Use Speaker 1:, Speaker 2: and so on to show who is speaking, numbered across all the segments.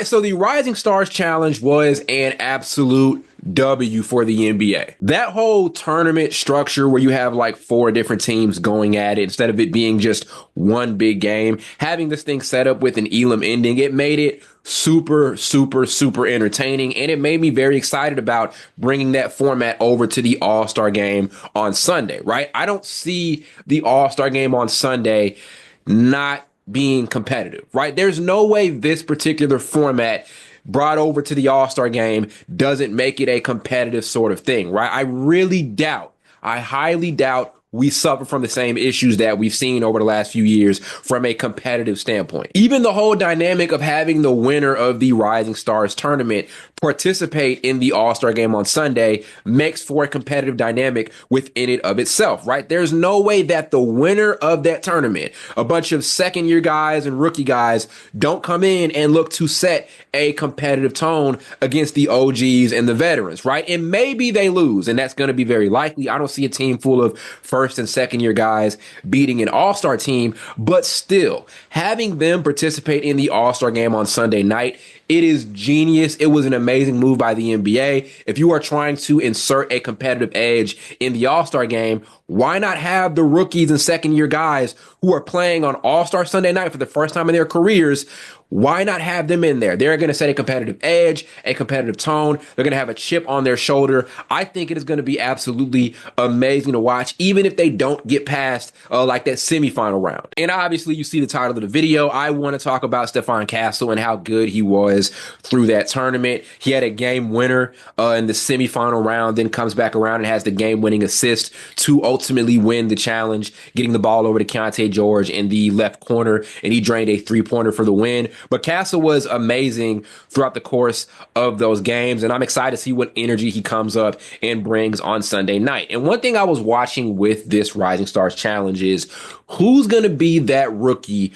Speaker 1: right, so the Rising Stars Challenge was an absolute W for the NBA. That whole tournament structure where you have like four different teams going at it instead of it being just one big game, having this thing set up with an Elam ending, it made it super, super, super entertaining. And it made me very excited about bringing that format over to the All-Star game on Sunday, right? I don't see the All-Star game on Sunday not being competitive, right? There's no way this particular format brought over to the All-Star game doesn't make it a competitive sort of thing, right? I highly doubt we suffer from the same issues that we've seen over the last few years from a competitive standpoint. Even the whole dynamic of having the winner of the Rising Stars tournament participate in the All-Star game on Sunday makes for a competitive dynamic within it of itself, right? There's no way that the winner of that tournament, a bunch of second-year guys and rookie guys, don't come in and look to set a competitive tone against the OGs and the veterans, right? And maybe they lose, and that's going to be very likely. I don't see a team full of first and second year guys beating an all-star team, but still having them participate in the all-star game on Sunday night, it is genius. It was an amazing move by the NBA. If you are trying to insert a competitive edge in the all-star game, why not have the rookies and second year guys who are playing on All-Star Sunday night for the first time in their careers? Why not have them in there? They're going to set a competitive edge, a competitive tone. They're going to have a chip on their shoulder. I think it is going to be absolutely amazing to watch, even if they don't get past like that semifinal round. And obviously, you see the title of the video. I want to talk about Stephon Castle and how good he was through that tournament. He had a game winner in the semifinal round, then comes back around and has the game-winning assist to ultimately win the challenge, getting the ball over to Keontae George in the left corner, and he drained a three-pointer for the win. But Castle was amazing throughout the course of those games, and I'm excited to see what energy he comes up and brings on Sunday night. And one thing I was watching with this Rising Stars Challenge is who's going to be that rookie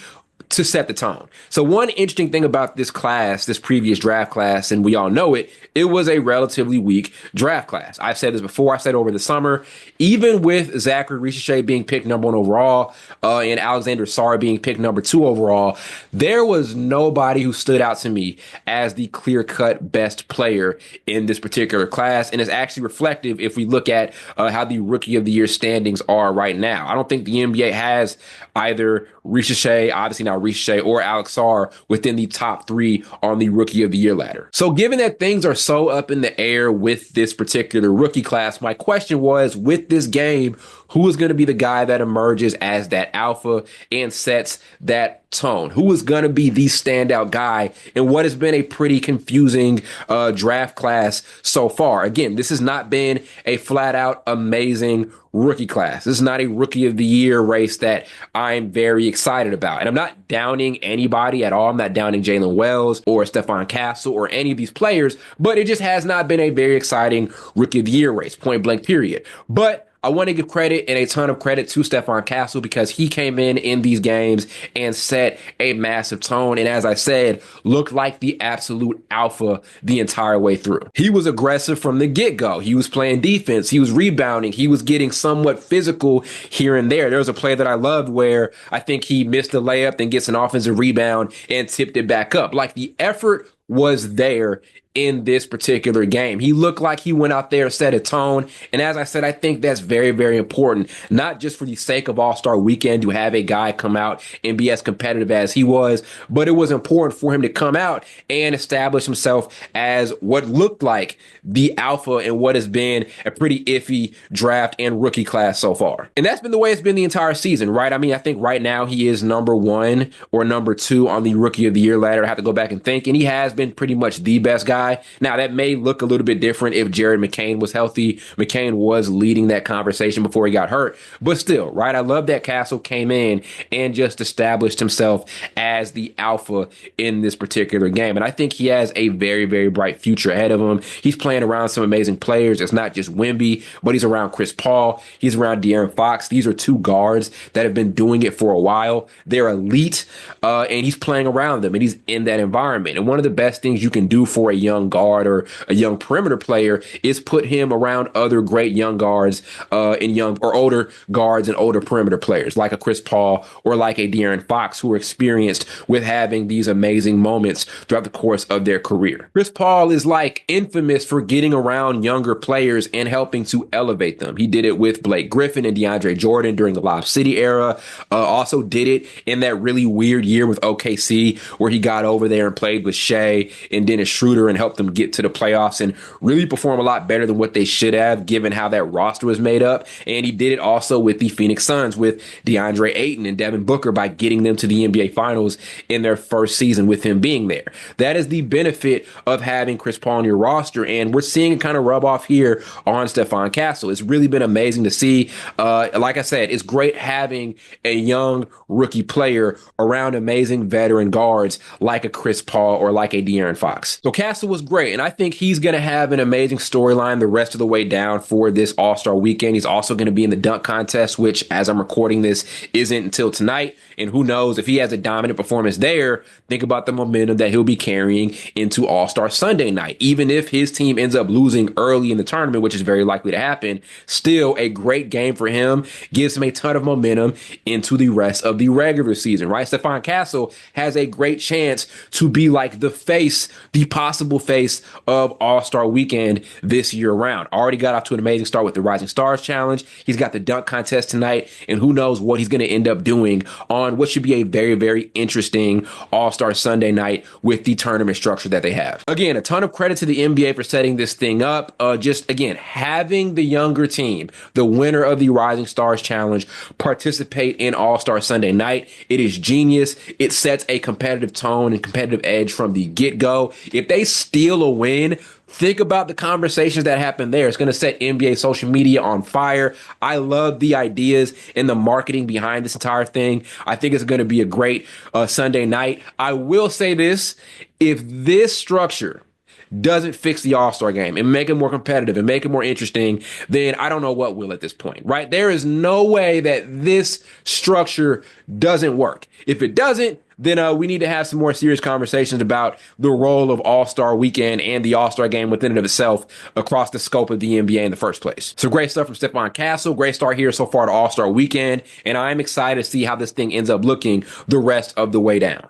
Speaker 1: to set the tone. So one interesting thing about this class, this previous draft class, and we all know it, it was a relatively weak draft class. I've said this before. I said over the summer, even with Zachary Ricochet being picked number 1 overall and Alexander Sarr being picked number 2 overall, there was nobody who stood out to me as the clear-cut best player in this particular class. And it's actually reflective if we look at how the Rookie of the Year standings are right now. I don't think the NBA has either Ricochet, obviously not Ricochet, or Alex Sarr within the top 3 on the Rookie of the Year ladder. So given that things are so up in the air with this particular rookie class, my question was, with this game, who is going to be the guy that emerges as that alpha and sets that tone? Who is going to be the standout guy in what has been a pretty confusing draft class so far? Again, this has not been a flat out amazing rookie class. This is not a Rookie of the Year race that I'm very excited about. And I'm not downing anybody at all. I'm not downing Jalen Wells or Stephon Castle or any of these players, but it just has not been a very exciting Rookie of the Year race, point blank period. But I want to give credit and a ton of credit to Stephon Castle because he came in these games and set a massive tone. And as I said, looked like the absolute alpha the entire way through. He was aggressive from the get-go. He was playing defense. He was rebounding. He was getting somewhat physical here and there. There was a play that I loved where I think he missed a layup, then gets an offensive rebound and tipped it back up. Like, the effort was there in this particular game. He looked like he went out there, set a tone. And as I said, I think that's very, very important, not just for the sake of All-Star Weekend to have a guy come out and be as competitive as he was, but it was important for him to come out and establish himself as what looked like the alpha in what has been a pretty iffy draft and rookie class so far. And that's been the way it's been the entire season, right? I mean, I think right now he is number 1 or number 2 on the Rookie of the Year ladder. I have to go back and think, and he has been pretty much the best guy. Now, that may look a little bit different if Jared McCain was healthy. McCain was leading that conversation before he got hurt, but still, right? I love that Castle came in and just established himself as the alpha in this particular game. And I think he has a very, very bright future ahead of him. He's playing around some amazing players. It's not just Wemby, but he's around Chris Paul. He's around De'Aaron Fox. These are 2 guards that have been doing it for a while. They're elite, and he's playing around them, and he's in that environment. And one of the best things you can do for a young guard or a young perimeter player is put him around other great young guards and young or older guards and older perimeter players like a Chris Paul or like a De'Aaron Fox, who are experienced with having these amazing moments throughout the course of their career. Chris Paul is like infamous for getting around younger players and helping to elevate them. He did it with Blake Griffin and DeAndre Jordan during the Lob City era. Also did it in that really weird year with OKC where he got over there and played with Shea and Dennis Schroeder and helped them get to the playoffs and really perform a lot better than what they should have given how that roster was made up. And he did it also with the Phoenix Suns with DeAndre Ayton and Devin Booker by getting them to the NBA Finals in their first season with him being there. That is the benefit of having Chris Paul on your roster, and we're seeing it kind of rub off here on Stephon Castle. It's really been amazing to see. Like I said, it's great having a young rookie player around amazing veteran guards like a Chris Paul or like a De'Aaron Fox. So Castle was great, and I think he's going to have an amazing storyline the rest of the way down for this All-Star weekend. He's also going to be in the dunk contest, which, as I'm recording this, isn't until tonight. And who knows, if he has a dominant performance there, think about the momentum that he'll be carrying into All-Star Sunday night. Even if his team ends up losing early in the tournament, which is very likely to happen, still a great game for him, gives him a ton of momentum into the rest of the regular season, right? Stephon Castle has a great chance to be like the face, the possible face of All-Star Weekend this year round. Already got off to an amazing start with the Rising Stars Challenge. He's got the dunk contest tonight, and who knows what he's going to end up doing on what should be a very, very interesting All-Star Sunday night with the tournament structure that they have. Again, a ton of credit to the NBA for setting this thing up. Just, again, having the younger team, the winner of the Rising Stars Challenge, participate in All-Star Sunday night. It is genius. It sets a competitive tone and competitive edge from the get-go. If they steal a win, think about the conversations that happen there. It's going to set NBA social media on fire. I love the ideas and the marketing behind this entire thing. I think it's going to be a great Sunday night. I will say this, if this structure doesn't fix the All-Star game and make it more competitive and make it more interesting, then I don't know what will at this point, right? There is no way that this structure doesn't work. If it doesn't, then we need to have some more serious conversations about the role of All-Star Weekend and the All-Star Game within and of itself across the scope of the NBA in the first place. So great stuff from Stephon Castle. Great start here so far to All-Star Weekend, and I'm excited to see how this thing ends up looking the rest of the way down.